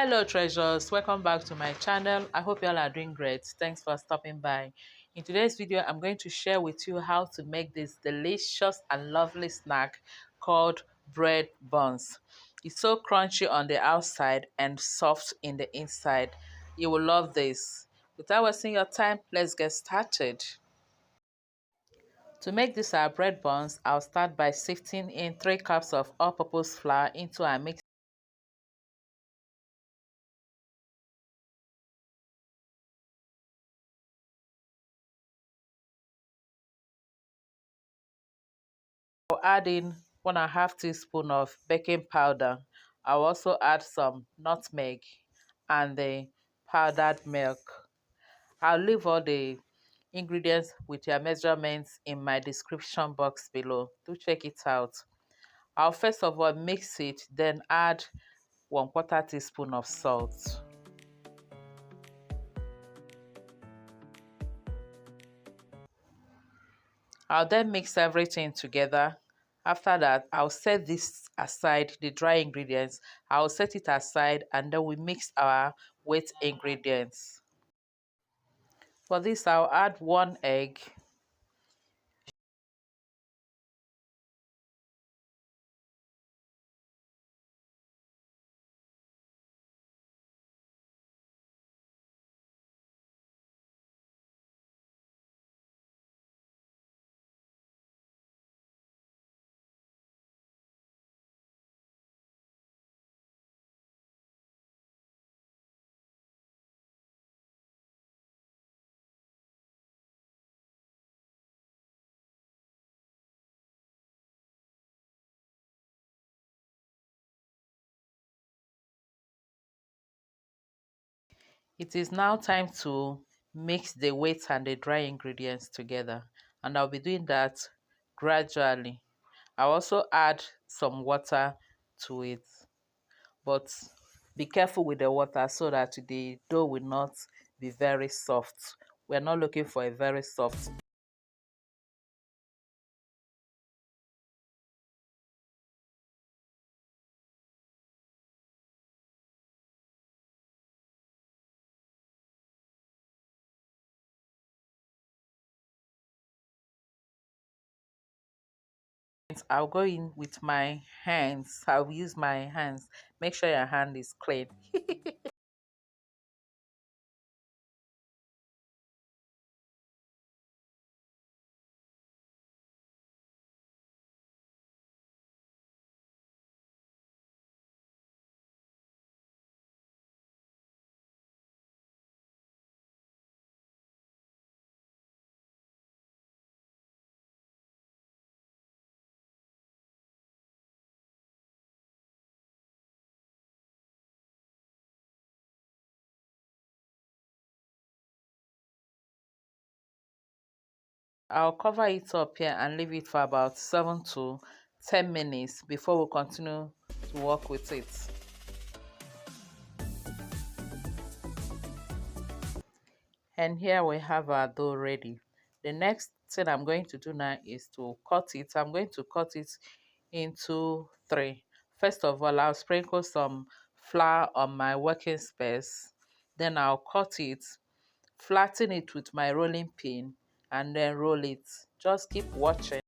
Hello treasures, welcome back to my channel. I hope you all are doing great. Thanks for stopping by. In today's video, I'm going to share with you how to make this delicious and lovely snack called bread buns. It's so crunchy on the outside and soft in the inside. You will love this. Without wasting your time, let's get started. To make this our bread buns, I'll start by sifting in 3 cups of all-purpose flour into a mixer. I'll add in 1.5 teaspoon of baking powder. I'll also add some nutmeg and the powdered milk. I'll leave all the ingredients with their measurements in my description box below. Do check it out. I'll first of all mix it, then add 1/4 teaspoon of salt. I'll then mix everything together. After that, I'll set this aside, the dry ingredients. I'll set it aside and then we mix our wet ingredients. For this, I'll add 1 egg. It is now time to mix the wet and the dry ingredients together, and I'll be doing that gradually. I'll also add some water to it, but be careful with the water so that the dough will not be very soft. We're not looking for a very soft. I'll go in with my hands. I'll use my hands. Make sure your hand is clean. I'll cover it up here and leave it for about 7 to 10 minutes before we continue to work with it. And here we have our dough ready. The next thing I'm going to do now is to cut it. I'm going to cut it into 3. First of all, I'll sprinkle some flour on my working space. Then I'll cut it, flatten it with my rolling pin, and then roll it. Just keep watching.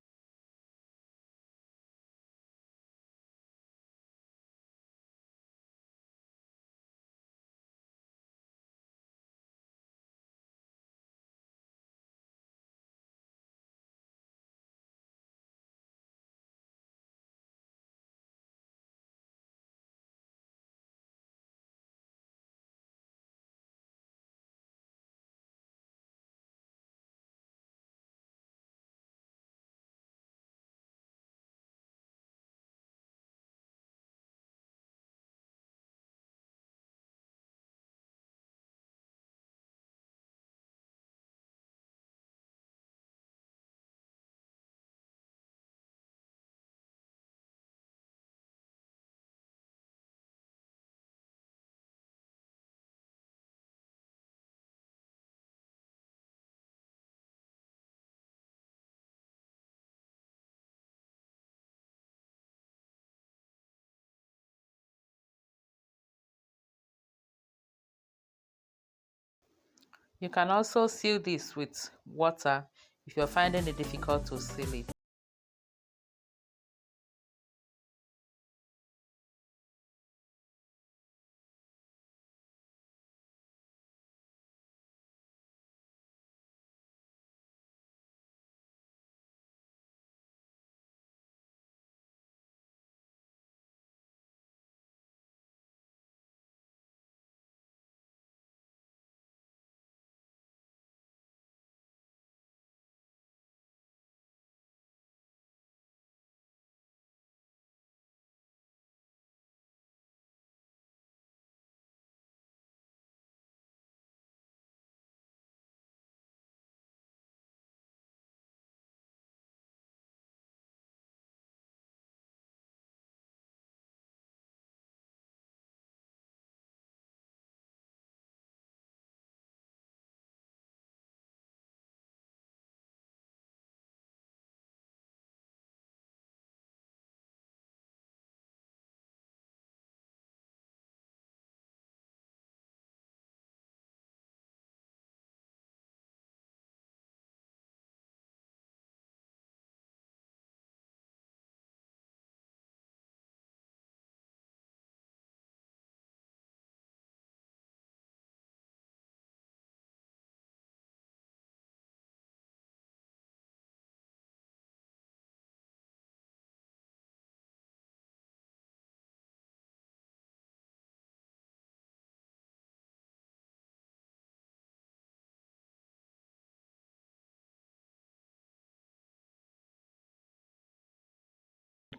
You can also seal this with water if you're finding it difficult to seal it.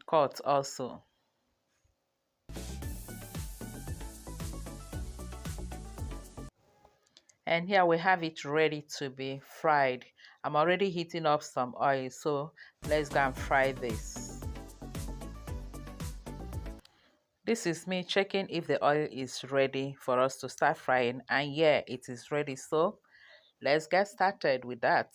Cut also. And here we have it ready to be fried. I'm already heating up some oil, so let's go and fry this. This is me checking if the oil is ready for us to start frying, and yeah, it is ready, so let's get started with that.